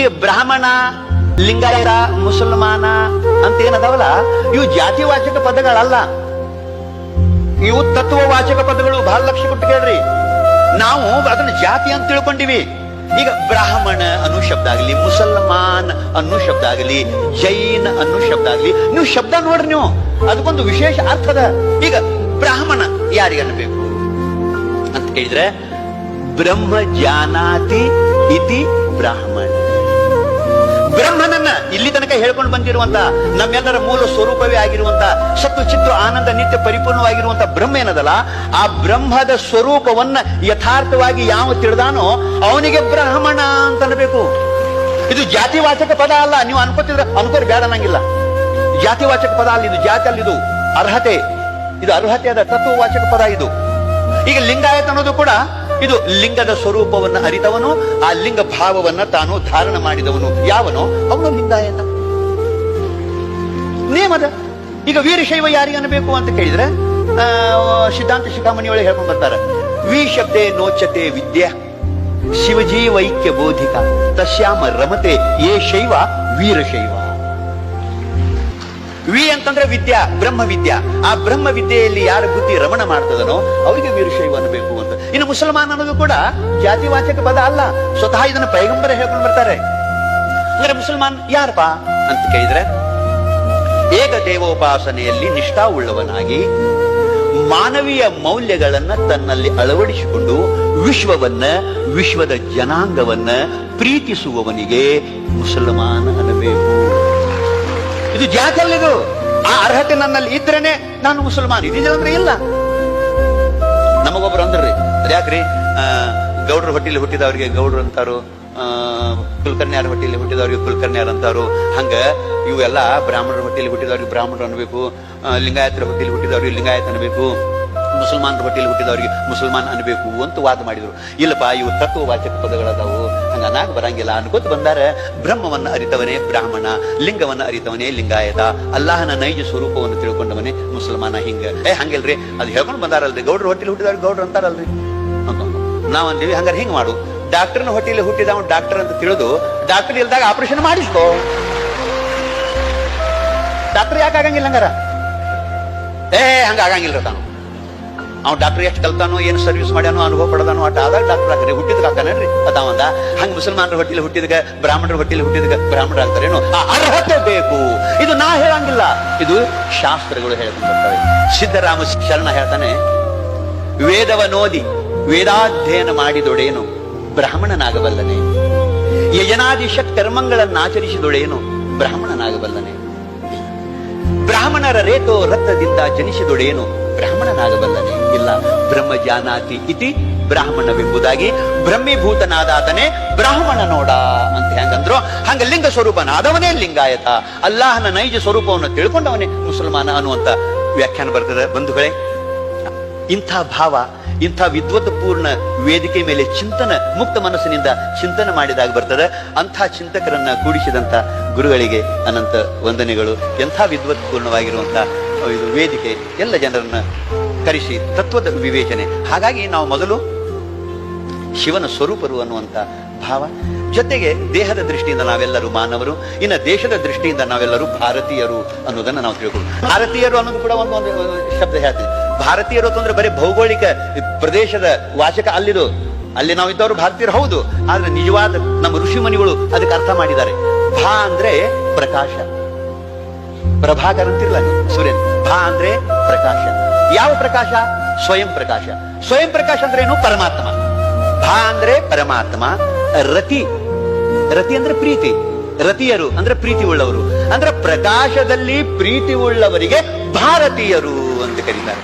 ಈ ಬ್ರಾಹ್ಮಣ, ಲಿಂಗಾಯತ, ಮುಸಲ್ಮಾನ ಅಂತ ಏನದಾವಲ್ಲ, ಇವು ಜಾತಿವಾಚಕ ಪದಗಳಲ್ಲ, ಇವು ತತ್ವವಾಚಕ ಪದಗಳು. ಬಹಳ ಲಕ್ಷ್ಯ ಕೊಟ್ಟು ಕೇಳ್ರಿ. ನಾವು ಅದನ್ನ ಜಾತಿ ಅಂತ ತಿಳ್ಕೊಂಡಿವಿ. ಈಗ ಬ್ರಾಹ್ಮಣ ಅನ್ನೋ ಶಬ್ದ ಆಗಲಿ, ಮುಸಲ್ಮಾನ್ ಅನ್ನೋ ಶಬ್ದ ಆಗಲಿ, ಜೈನ್ ಅನ್ನೋ ಶಬ್ದ ಆಗಲಿ, ನೀವು ಶಬ್ದ ನೋಡ್ರಿ, ನೀವು ಅದಕ್ಕೊಂದು ವಿಶೇಷ ಅರ್ಥದ. ಈಗ ಬ್ರಾಹ್ಮಣ ಯಾರಿಗೆ ಅನ್ಬೇಕು ಅಂತ ಕೇಳಿದ್ರೆ, ಬ್ರಹ್ಮ ಜಾನಾತಿ ಇತಿ ಬ್ರಾಹ್ಮಣ. ಬ್ರಹ್ಮನನ್ನ ಇಲ್ಲಿ ತನಕ ಹೇಳ್ಕೊಂಡು ಬಂದಿರುವಂತ, ನಮ್ಮೆಲ್ಲರ ಮೂಲ ಸ್ವರೂಪವೇ ಆಗಿರುವಂತ, ಸತ್ತು ಚಿತ್ತು ಆನಂದ ನಿತ್ಯ ಪರಿಪೂರ್ಣವಾಗಿರುವಂತ ಬ್ರಹ್ಮ ಏನದಲ್ಲ, ಆ ಬ್ರಹ್ಮದ ಸ್ವರೂಪವನ್ನ ಯಥಾರ್ಥವಾಗಿ ಯಾವ ತಿಳಿದಾನೋ ಅವನಿಗೆ ಬ್ರಾಹ್ಮಣ ಅಂತ ಅನ್ಬೇಕು. ಇದು ಜಾತಿವಾಚಕ ಪದ ಅಲ್ಲ. ನೀವು ಅನ್ಕೋರಿ ಬೇಡ ಅನ್ನಂಗಿಲ್ಲ. ಜಾತಿವಾಚಕ ಪದ ಅಲ್ಲ ಇದು, ಜಾತಿ ಅಲ್ಲ ಇದು, ಅರ್ಹತೆ. ಇದು ಅರ್ಹತೆಯಾದ ತತ್ವವಾಚಕ ಪದ ಇದು. ಈಗ ಲಿಂಗಾಯತ ಅನ್ನೋದು ಕೂಡ ಇದು ಲಿಂಗದ ಸ್ವರೂಪವನ್ನು ಅರಿತವನು, ಆ ಲಿಂಗ ಭಾವವನ್ನ ತಾನು ಧಾರಣ ಮಾಡಿದವನು ಯಾವನೋ ಅವನು ಲಿಂಗಾಯತ. ನೇಮದ. ಈಗ ವೀರಶೈವ ಯಾರಿಗೆ ಅನ್ಬೇಕು ಅಂತ ಕೇಳಿದ್ರೆ, ಸಿದ್ಧಾಂತ ಶಿಖಾಮಣಿಯೊಳಗೆ ಹೇಳ್ಕೊಂಡು ಬರ್ತಾರೆ, ವಿ ಶಬ್ದೇ ನೋಚತೆ ವಿದ್ಯಾ ಶಿವಜೀವೈಕ್ಯ ಬೋಧಿಕ ತಸ್ಯಾಮ ರಮತೆ ಯೇ ಶೈವ ವೀರಶೈವ. ವಿ ಅಂತಂದ್ರೆ ವಿದ್ಯಾ, ಬ್ರಹ್ಮ ವಿದ್ಯಾ. ಆ ಬ್ರಹ್ಮ ವಿದ್ಯೆಯಲ್ಲಿ ಯಾರ ಬುದ್ಧಿ ರಮಣ ಮಾಡ್ತದನೋ ಅವರಿಗೆ ವೀರಶೈವ ಅನ್ನಬೇಕು ಅಂತ. ಇನ್ನು ಮುಸಲ್ಮಾನ್ ಅನ್ನೋದು ಕೂಡ ಜಾತಿವಾಚಕ ಪದ ಅಲ್ಲ, ಸ್ವತಃ ಇದನ್ನ ಪೈಗಂಬರ ಹೇಳ್ಕೊಂಡು ಬರ್ತಾರೆ. ಅಂದ್ರೆ ಮುಸಲ್ಮಾನ್ ಯಾರಪ್ಪ ಅಂತ ಕೇಳಿದ್ರೆ, ಏಕ ದೇವೋಪಾಸನೆಯಲ್ಲಿ ನಿಷ್ಠಾವುಳ್ಳವನಾಗಿ ಮಾನವೀಯ ಮೌಲ್ಯಗಳನ್ನ ತನ್ನಲ್ಲಿ ಅಳವಡಿಸಿಕೊಂಡು ವಿಶ್ವದ ಜನಾಂಗವನ್ನ ಪ್ರೀತಿಸುವವನಿಗೆ ಮುಸಲ್ಮಾನ ಅನ್ನಬೇಕು. ಇದು ಜಾತಿ ಅಲ್ಲಿದು. ಆ ಅರ್ಹತೆ ನನ್ನಲ್ಲಿ ಇದ್ರೇನೆ ನಾನು ಮುಸಲ್ಮಾನ್. ಇದಿಲ್ಲ ಅಂದ್ರೆ ಇಲ್ಲ. ನಮಗೊಬ್ರು ಅಂದ್ರಿ, ಅದ್ಯಾಕ್ರಿ ಗೌಡ್ರ ಹೊಟ್ಟಿಲಿ ಹುಟ್ಟಿದವ್ರಿಗೆ ಗೌಡ್ರು ಅಂತಾರು, ಕುಲಕರ್ಣಿಯಾರ ಹೊಟ್ಟಿಲಿ ಹುಟ್ಟಿದವ್ರಿಗೆ ಕುಲಕರ್ಣಿಯಾರ ಅಂತಾರು. ಹಂಗ ಇವೆಲ್ಲ ಬ್ರಾಹ್ಮಣರ ಹೊಟ್ಟಿಲಿ ಹುಟ್ಟಿದವ್ರಿಗೆ ಬ್ರಾಹ್ಮಣರು ಅನ್ಬೇಕು, ಲಿಂಗಾಯತರ ಹೊಟ್ಟಿಲಿ ಹುಟ್ಟಿದವ್ರಿಗೆ ಲಿಂಗಾಯತ ಅನ್ಬೇಕು, ಮುಸಲ್ಮಾನರ ಹೊಟ್ಟಿಲಿ ಹುಟ್ಟಿದವ್ರಿಗೆ ಮುಸಲ್ಮಾನ್ ಅನ್ಬೇಕು ಅಂತ ವಾದ ಮಾಡಿದ್ರು. ಇಲ್ಲಪ್ಪ, ಇವು ತತ್ವವಾಚಕ ಪದಗಳದಾವು, ಹಂಗ ಅನಾಗ ಬರಂಗಿಲ್ಲ ಅನ್ಕೋತ ಬಂದಾರ. ಬ್ರಹ್ಮವನ್ನ ಅರಿತವನೇ ಬ್ರಾಹ್ಮಣ, ಲಿಂಗವನ್ನ ಅರಿತವನೇ ಲಿಂಗಾಯತ, ಅಲ್ಲಾಹನ ನೈಜ ಸ್ವರೂಪವನ್ನು ತಿಳ್ಕೊಂಡವನೇ ಮುಸಲ್ಮಾನ. ಹಂಗಿಲ್ರಿ, ಅದು ಹೇಳ್ಕೊಂಡು ಬಂದಾರಲ್ರಿ, ಗೌಡ್ರ ಹೊಟ್ಟಿಲಿ ಹುಟ್ಟಿದವ್ರಿಗೆ ಗೌಡ್ರು ಅಂತಾರಲ್ರಿ ಅಂತ ನಾವಂದೀವಿ. ಹಂಗಾರೆ ಹಿಂಗ್ ಮಾಡು, ಡಾಕ್ಟರ್ನ ಹೊಟ್ಟಿಲಿ ಹುಟ್ಟಿದವ ಡಾಕ್ಟರ್ ಅಂತ ತಿಳಿದು ಡಾಕ್ಟರ್ ಇಲ್ದಾಗ ಆಪರೇಷನ್ ಮಾಡಿಸ್ಕೋ. ಡಾಕ್ಟರ್ ಯಾಕೆ ಆಗಂಗಿಲ್ಲ ಹಂಗಾರ? ಹಂಗ ಆಗಂಗಿಲ್ರ. ತಾನು ಅವ್ನು ಡಾಕ್ಟರ್ ಎಷ್ಟು ಕಲ್ತಾನೋ, ಏನು ಸರ್ವಿಸ್ ಮಾಡ್ಯಾನೋ, ಅನುಭವ ಪಡೆದಾನೋ, ಅಟ್ ಆದಾಗ ಡಾಕ್ಟರ್ ಆಗ್ತಾರೆ. ಹುಟ್ಟಿದಕ್ಕೆ ಆಗ್ತಾನೇನ್ರಿ ಅದಾವಂದ. ಹಂಗ ಮುಸಲ್ಮಾನರ ಹೊಟ್ಟಿಲಿ ಹುಟ್ಟಿದಕ್ಕೆ ಬ್ರಾಹ್ಮಣರ ಹೊಟ್ಟಿಲಿ ಹುಟ್ಟಿದಕ್ಕೆ ಬ್ರಾಹ್ಮಣರು ಆಗ್ತಾರೇನು? ಆ ಅರ್ಹತೆ ಬೇಕು. ಇದು ನಾ ಹೇಳಂಗಿಲ್ಲ, ಇದು ಶಾಸ್ತ್ರಗಳು ಹೇಳ್ಕೊಂಡು ಬರ್ತವೆ. ಸಿದ್ದರಾಮ ಶರಣ ಹೇಳ್ತಾನೆ, ವೇದವನೋದಿ ವೇದಾಧ್ಯಯನ ಮಾಡಿದೊಡೇನು ಬ್ರಾಹ್ಮಣನಾಗಬಲ್ಲನೆ, ಯಜನಾದಿ ಷಟ್ ಕರ್ಮಗಳನ್ನಾಚರಿಸಿದೊಡೇನು ಬ್ರಾಹ್ಮಣನಾಗಬಲ್ಲನೆ, ಬ್ರಾಹ್ಮಣರ ರೇತೋ ರಕ್ತದಿಂದ ಜನಿಸಿದೊಡೇನು ಬ್ರಾಹ್ಮಣನಾಗಬಲ್ಲನೆ. ಇಲ್ಲ, ಬ್ರಹ್ಮ ಜಾನಾತಿ ಇತಿ ಬ್ರಾಹ್ಮಣವೆಂಬುದಾಗಿ ಬ್ರಹ್ಮೀಭೂತನಾದಾತನೇ ಬ್ರಾಹ್ಮಣ ನೋಡ ಅಂತ ಹೆಂಗಂದ್ರು, ಹಂಗ ಲಿಂಗ ಸ್ವರೂಪನಾದವನೇ ಲಿಂಗಾಯತ, ಅಲ್ಲಾಹನ ನೈಜ ಸ್ವರೂಪವನ್ನು ತಿಳ್ಕೊಂಡವನೇ ಮುಸಲ್ಮಾನ ಅನ್ನುವಂತ ವ್ಯಾಖ್ಯಾನ ಬರ್ತದೆ. ಬಂಧುಗಳೇ, ಇಂಥ ಭಾವ, ಇಂಥ ವಿದ್ವತ್ ಪೂರ್ಣ ವೇದಿಕೆ ಮೇಲೆ ಚಿಂತನ, ಮುಕ್ತ ಮನಸ್ಸಿನಿಂದ ಚಿಂತನೆ ಮಾಡಿದಾಗ ಬರ್ತದೆ. ಅಂಥ ಚಿಂತಕರನ್ನ ಕೂಡಿಸಿದಂಥ ಗುರುಗಳಿಗೆ ಅನಂತ ವಂದನೆಗಳು. ಎಂಥ ವಿದ್ವತ್ ಪೂರ್ಣವಾಗಿರುವಂಥ ಇದು ವೇದಿಕೆ, ಎಲ್ಲ ಜನರನ್ನ ಕರೆಸಿ ತತ್ವದ ವಿವೇಚನೆ. ಹಾಗಾಗಿ ನಾವು ಮೊದಲು ಶಿವನ ಸ್ವರೂಪರು ಅನ್ನುವಂಥ ಭಾವ, ಜೊತೆಗೆ ದೇಹದ ದೃಷ್ಟಿಯಿಂದ ನಾವೆಲ್ಲರೂ ಮಾನವರು, ಇನ್ನು ದೇಶದ ದೃಷ್ಟಿಯಿಂದ ನಾವೆಲ್ಲರೂ ಭಾರತೀಯರು ಅನ್ನೋದನ್ನ ನಾವು ತಿಳ್ಕೊಂಡು. ಭಾರತೀಯರು ಅನ್ನೋದು ಕೂಡ ಒಂದು ಶಬ್ದ ಹೇಳ್ತೀವಿ. ಭಾರತೀಯರು ಅಂತಂದ್ರೆ ಬರೀ ಭೌಗೋಳಿಕ ಪ್ರದೇಶದ ವಾಚಕ ಅಲ್ಲಿದು. ಅಲ್ಲಿ ನಾವಿದ್ದವರು ಭಾರತೀಯರು ಹೌದು, ಆದ್ರೆ ನಿಜವಾದ ನಮ್ಮ ಋಷಿಮುನಿಗಳು ಅದಕ್ಕೆ ಅರ್ಥ ಮಾಡಿದ್ದಾರೆ. ಭಾ ಅಂದ್ರೆ ಪ್ರಕಾಶ, ಪ್ರಭಾಕರ್ ಅಂತಿರ್ಲ ಸೂರ್ಯನ್. ಭಾ ಅಂದ್ರೆ ಪ್ರಕಾಶ. ಯಾವ ಪ್ರಕಾಶ? ಸ್ವಯಂ ಪ್ರಕಾಶ. ಸ್ವಯಂ ಪ್ರಕಾಶ ಅಂದ್ರೆ ಏನು? ಪರಮಾತ್ಮ. ಭಾ ಅಂದ್ರೆ ಪರಮಾತ್ಮ. ರತಿ, ರತಿ ಅಂದ್ರೆ ಪ್ರೀತಿ. ರತಿಯರು ಅಂದ್ರೆ ಪ್ರೀತಿ ಉಳ್ಳವರು. ಅಂದ್ರೆ ಪ್ರಕಾಶದಲ್ಲಿ ಪ್ರೀತಿ ಉಳ್ಳವರಿಗೆ ಭಾರತೀಯರು ಅಂತ ಕರೀತಾರೆ.